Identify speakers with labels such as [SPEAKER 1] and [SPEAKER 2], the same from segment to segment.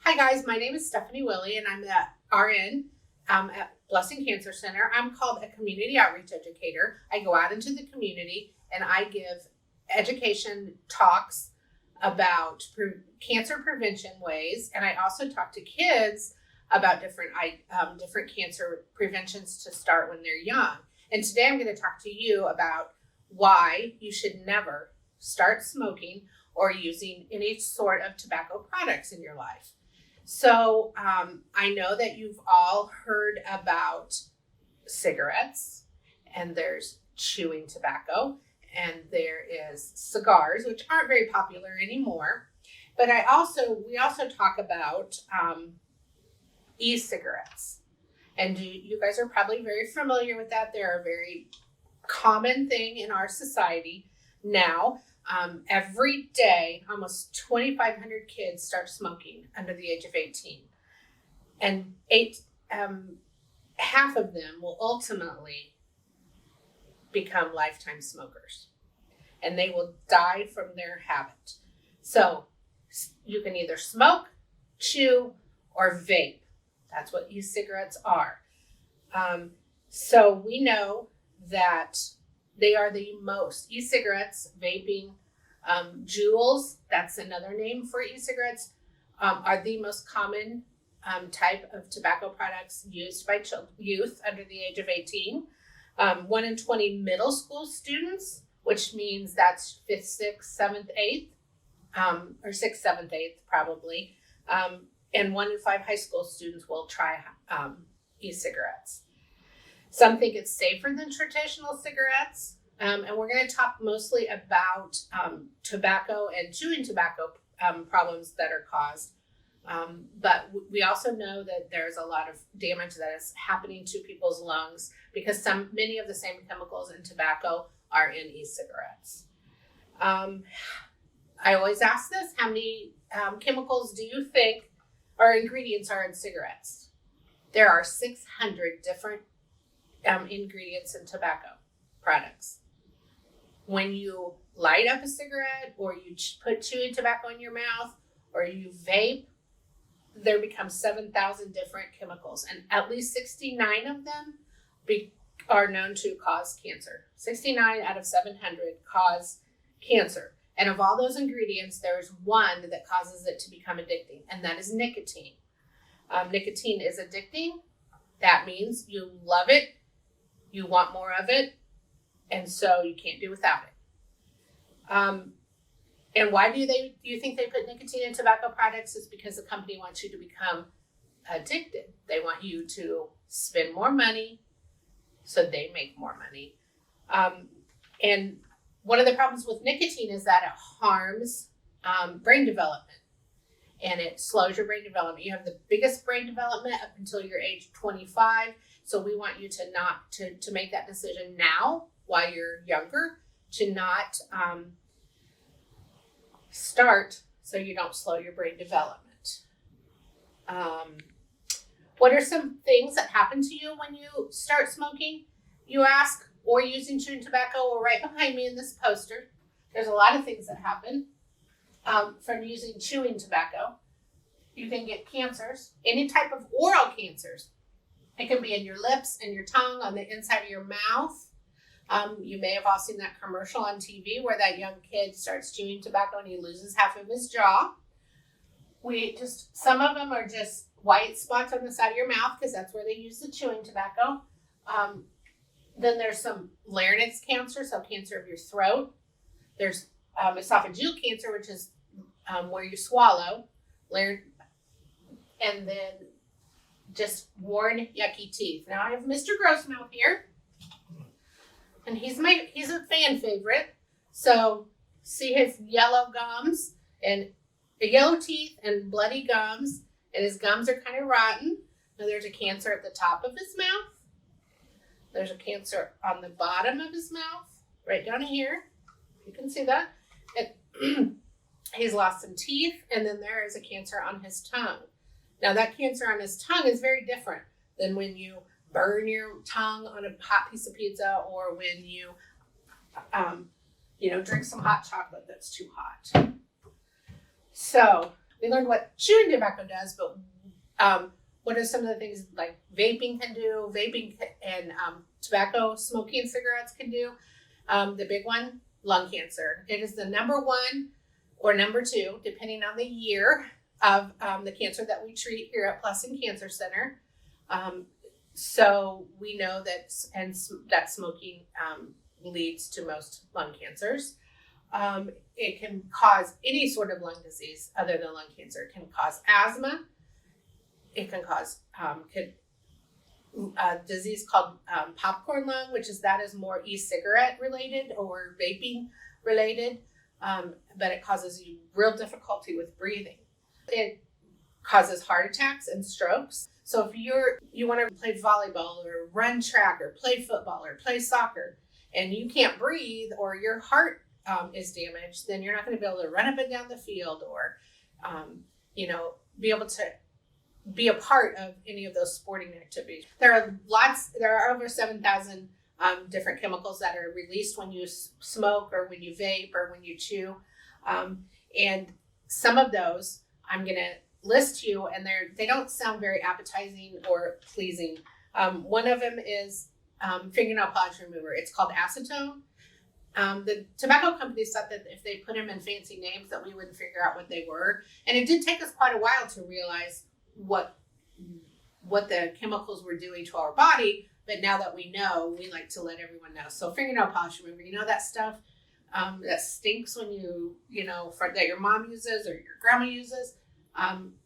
[SPEAKER 1] Hi guys, my name is Stephanie Willey and I'm the RN at Blessing Cancer Center. I'm called a community outreach educator. I go out into the community and I give education talks about cancer prevention ways, and I also talk to kids about different cancer preventions to start when they're young. And today I'm going to talk to you about why you should never start smoking or using any sort of tobacco products in your life. So I know that you've all heard about cigarettes, and there's chewing tobacco, and there is cigars, which aren't very popular anymore. But we also talk about e-cigarettes. And you guys are probably very familiar with that. They're a very common thing in our society now. Every day, almost 2,500 kids start smoking under the age of 18. And half of them will ultimately become lifetime smokers. And they will die from their habit. So you can either smoke, chew, or vape. That's what e-cigarettes are. So we know that they are the most. E-cigarettes, vaping, Juuls, that's another name for e-cigarettes, are the most common type of tobacco products used by youth under the age of 18. 1 in 20 middle school students, which means that's 5th, 6th, 7th, 8th, or 6th, 7th, 8th probably. And 1 in 5 high school students will try e-cigarettes. Some think it's safer than traditional cigarettes. And we're going to talk mostly about tobacco and chewing tobacco problems that are caused. But we also know that there's a lot of damage that is happening to people's lungs because many of the same chemicals in tobacco are in e-cigarettes. I always ask this, how many chemicals do you think or ingredients are in cigarettes? There are 600 different ingredients in tobacco products. When you light up a cigarette or you put chewing tobacco in your mouth or you vape, there becomes 7,000 different chemicals, and at least 69 of them are known to cause cancer. 69 out of 700 cause cancer. And of all those ingredients, there's one that causes it to become addicting, and that is nicotine. Nicotine is addicting. That means you love it, you want more of it, and so you can't do without it. And why do you think they put nicotine in tobacco products? It's because the company wants you to become addicted. They want you to spend more money so they make more money. And one of the problems with nicotine is that it harms brain development, and it slows your brain development. You have the biggest brain development up until your age 25. So we want you to make that decision now while you're younger, to not start so you don't slow your brain development. What are some things that happen to you when you start smoking, you ask, or using chewing tobacco? Or right behind me in this poster, there's a lot of things that happen from using chewing tobacco. You can get cancers, any type of oral cancers. It can be in your lips and your tongue, on the inside of your mouth. You may have all seen that commercial on TV where that young kid starts chewing tobacco and he loses half of his jaw. Some of them are just white spots on the side of your mouth because that's where they use the chewing tobacco. Then there's some larynx cancer, so cancer of your throat. There's esophageal cancer, which is where you swallow. And then just worn, yucky teeth. Now I have Mr. Grossmouth here, and he's a fan favorite. So see his yellow gums and yellow teeth and bloody gums, and his gums are kind of rotten. Now there's a cancer at the top of his mouth. There's a cancer on the bottom of his mouth, right down here. You can see that. And he's lost some teeth, and then there is a cancer on his tongue. Now that cancer on his tongue is very different than when you burn your tongue on a hot piece of pizza, or when you, drink some hot chocolate that's too hot. So We learned what chewing tobacco does, but what are some of the things like vaping can do? Vaping and tobacco smoking cigarettes can do. The big one, lung cancer. It is the number one or number two, depending on the year, of the cancer that we treat here at Plessing Cancer Center. So we know that that smoking leads to most lung cancers. It can cause any sort of lung disease other than lung cancer. It can cause asthma. It can cause a disease called popcorn lung, which is more e-cigarette related or vaping related, but it causes you real difficulty with breathing. It causes heart attacks and strokes. So if you want to play volleyball or run track or play football or play soccer and you can't breathe or your heart is damaged, then you're not going to be able to run up and down the field or, be able to be a part of any of those sporting activities. There are over 7,000 different chemicals that are released when you smoke or when you vape or when you chew. And some of those I'm going to list to you, and they don't sound very appetizing or pleasing. One of them is fingernail polish remover. It's called acetone. The tobacco companies thought that if they put them in fancy names that we wouldn't figure out what they were. And it did take us quite a while to realize what the chemicals were doing to our body. But now that we know, we like to let everyone know. So fingernail polish remover, that stuff that stinks when that your mom uses or your grandma uses.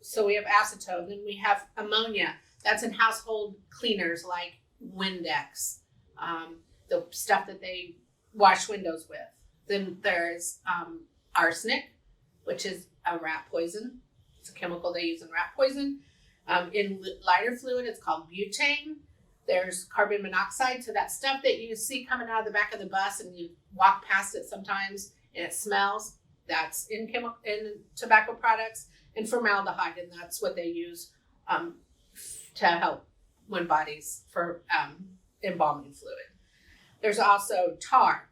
[SPEAKER 1] So we have acetone. Then we have ammonia. That's in household cleaners like Windex, the stuff that they wash windows with. Then there's arsenic, which is a rat poison. It's a chemical they use in rat poison. In lighter fluid, it's called butane. There's carbon monoxide, so that stuff that you see coming out of the back of the bus and you walk past it sometimes and it smells, that's in tobacco products. And formaldehyde, and that's what they use to help win bodies for embalming fluid. There's also tar.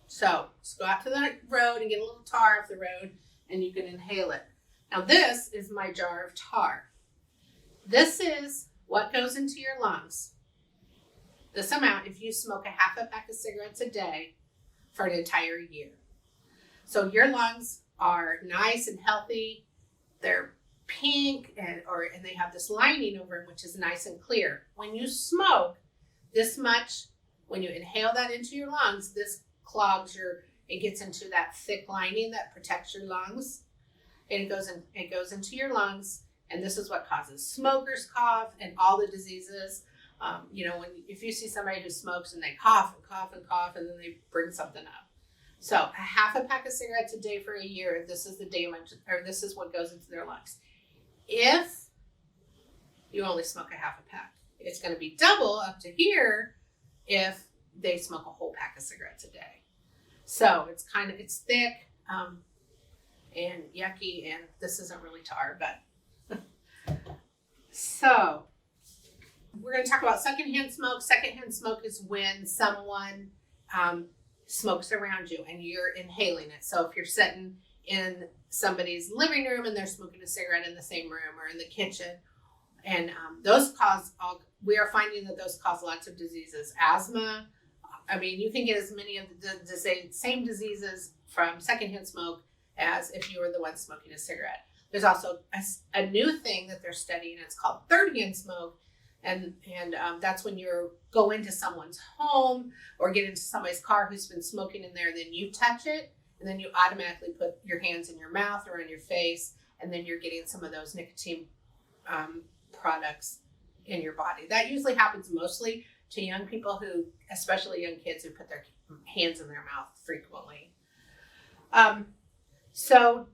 [SPEAKER 1] So just go out to the road and get a little tar off the road and you can inhale it. Now this is my jar of tar. This is what goes into your lungs. This amount if you smoke a half a pack of cigarettes a day for an entire year. So your lungs are nice and healthy. They're pink and they have this lining over them, which is nice and clear. When you smoke this much, when you inhale that into your lungs, this clogs it gets into that thick lining that protects your lungs. And it goes into your lungs, and this is what causes smoker's cough and all the diseases. If you see somebody who smokes and they cough and cough and cough, and then they bring something up. So a half a pack of cigarettes a day for a year, this is the damage, or this is what goes into their lungs. If you only smoke a half a pack, it's going to be double up to here if they smoke a whole pack of cigarettes a day. So it's thick and yucky, and this isn't really tar, but so we're going to talk about secondhand smoke. Secondhand smoke is when someone smokes around you and you're inhaling it. So if you're sitting in somebody's living room and they're smoking a cigarette in the same room or in the kitchen, and we are finding that those cause lots of diseases. Asthma, you can get as many of the same diseases from secondhand smoke as if you were the one smoking a cigarette. There's also a new thing that they're studying. It's called thirdhand smoke. And that's when you go into someone's home or get into somebody's car who's been smoking in there, then you touch it, and then you automatically put your hands in your mouth or in your face, and then you're getting some of those nicotine products in your body. That usually happens mostly to young people especially young kids who put their hands in their mouth frequently. So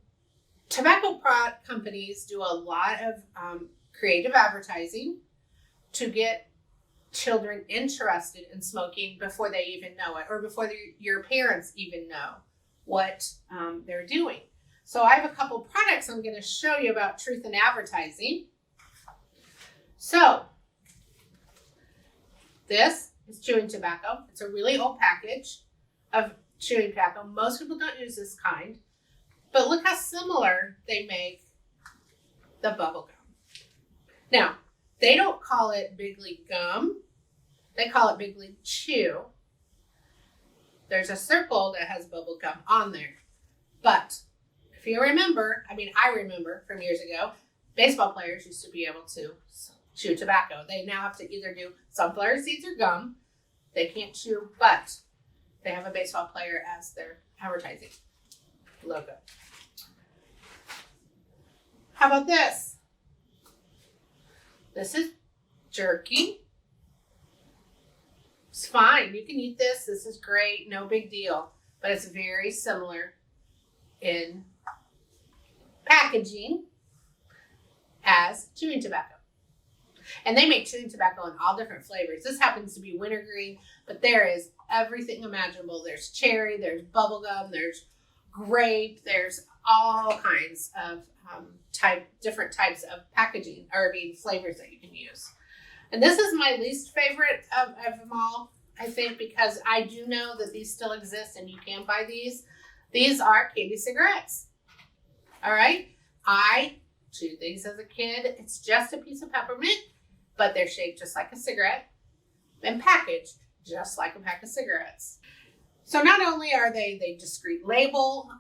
[SPEAKER 1] tobacco companies do a lot of creative advertising to get children interested in smoking before they even know it, or before your parents even know what they're doing. So I have a couple products I'm going to show you about truth in advertising. So this is chewing tobacco. It's a really old package of chewing tobacco. Most people don't use this kind, But look how similar they make the bubble gum. Now, they don't call it Big League Gum. They call it Big League Chew. There's a circle that has bubble gum on there. But if you remember, I remember from years ago, baseball players used to be able to chew tobacco. They now have to either do sunflower seeds or gum. They can't chew, but they have a baseball player as their advertising logo. How about this? This is jerky. It's fine. You can eat this. This is great. No big deal. But it's very similar in packaging as chewing tobacco. And they make chewing tobacco in all different flavors. This happens to be wintergreen, but there is everything imaginable. There's cherry, there's bubblegum, there's grape, there's all kinds of different types of packaging, flavors that you can use. And this is my least favorite of them all, I think, because I do know that these still exist and you can buy these. These are candy cigarettes. All right? I chewed these as a kid. It's just a piece of peppermint, but they're shaped just like a cigarette and packaged just like a pack of cigarettes. So not only are they discreet label,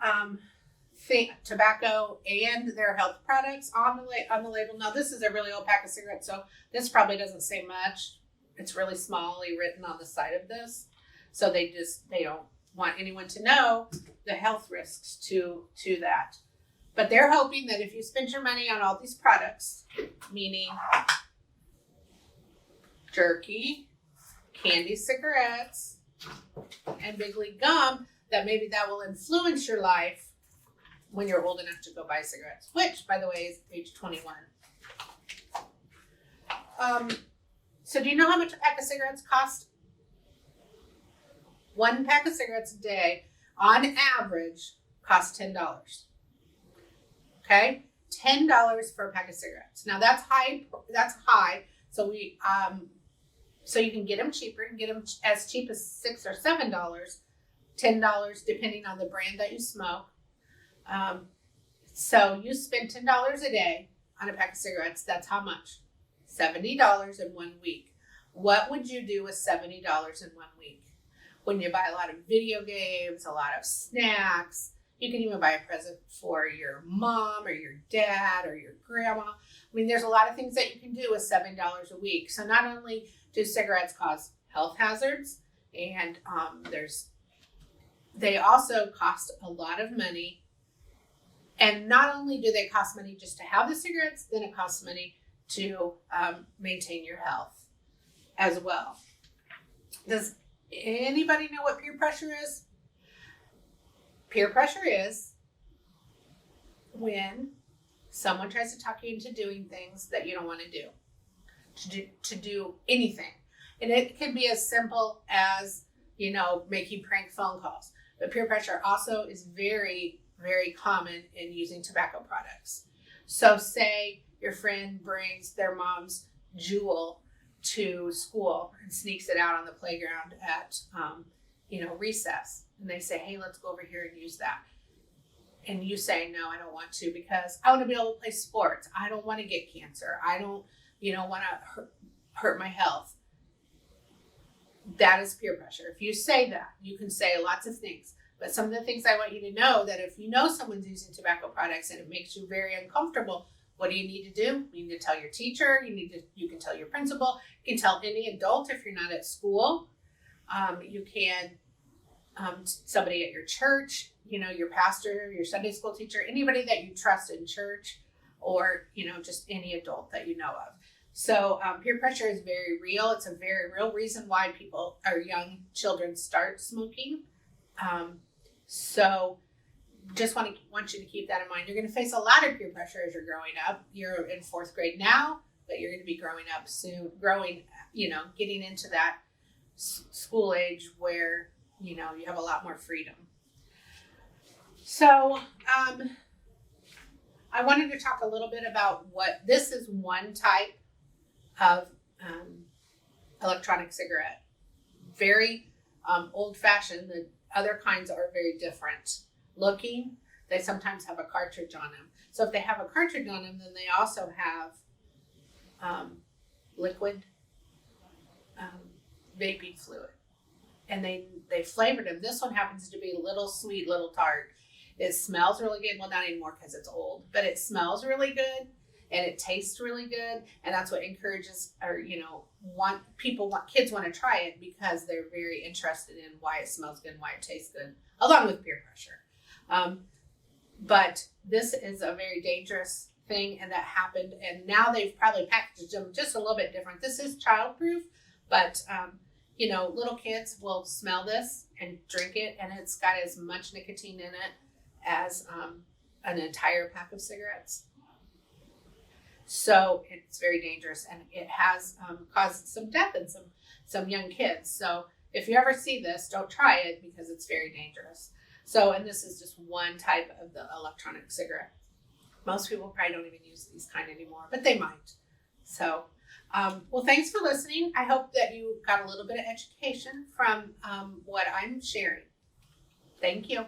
[SPEAKER 1] tobacco and their health products on the label. Now this is a really old pack of cigarettes, so this probably doesn't say much. It's really smallly written on the side of this. So they don't want anyone to know the health risks to that. But they're hoping that if you spend your money on all these products, meaning jerky, candy cigarettes, and Big League Gum, that maybe that will influence your life when you're old enough to go buy cigarettes, which, by the way, is age 21. So do you know how much a pack of cigarettes cost? One pack of cigarettes a day, on average, costs $10. Okay? $10 for a pack of cigarettes. Now that's high. So so you can get them cheaper. You can get them as cheap as $6 or $7, $10 depending on the brand that you smoke. So you spend $10 a day on a pack of cigarettes. That's how much? $70 in 1 week. What would you do with $70 in 1 week? When you buy a lot of video games, a lot of snacks, you can even buy a present for your mom or your dad or your grandma. There's a lot of things that you can do with $7 a week. So not only do cigarettes cause health hazards, and they also cost a lot of money. And not only do they cost money just to have the cigarettes, then it costs money to maintain your health as well. Does anybody know what peer pressure is? Peer pressure is when someone tries to talk you into doing things that you don't want to do anything. And it can be as simple as, making prank phone calls. But peer pressure also is very, very common in using tobacco products. So say your friend brings their mom's Jewel to school and sneaks it out on the playground at, recess. And they say, hey, let's go over here and use that. And you say, no, I don't want to because I want to be able to play sports. I don't want to get cancer. I don't, want to hurt my health. That is peer pressure. If you say that, you can say lots of things. But some of the things I want you to know that if you know someone's using tobacco products and it makes you very uncomfortable, what do you need to do? You need to tell your teacher. You can tell your principal. You can tell any adult if you're not at school. You can somebody at your church, your pastor, your Sunday school teacher, anybody that you trust in church, or just any adult that you know of. So peer pressure is very real. It's a very real reason why people or young children start smoking. So just want you to keep that in mind. You're going to face a lot of peer pressure as you're growing up. You're in 4th grade now, but you're going to be growing up soon, getting into that school age where, you have a lot more freedom. So I wanted to talk a little bit about this is one type of electronic cigarette. Very old-fashioned. The other kinds are very different looking. They sometimes have a cartridge on them. So if they have a cartridge on them, then they also have liquid vaping fluid. And they flavored them. This one happens to be a little sweet, little tart. It smells really good. Well, not anymore because it's old, but it smells really good and it tastes really good. And that's what encourages, or kids want to try it because they're very interested in why it smells good and why it tastes good, along with peer pressure. But this is a very dangerous thing, and that happened. And now they've probably packaged them just a little bit different. This is childproof, but little kids will smell this and drink it, and it's got as much nicotine in it as an entire pack of cigarettes. So it's very dangerous, and it has caused some death in some young kids. So if you ever see this, don't try it because it's very dangerous. So, and this is just one type of the electronic cigarette. Most people probably don't even use these kind anymore, but they might. So, well, thanks for listening. I hope that you got a little bit of education from what I'm sharing. Thank you.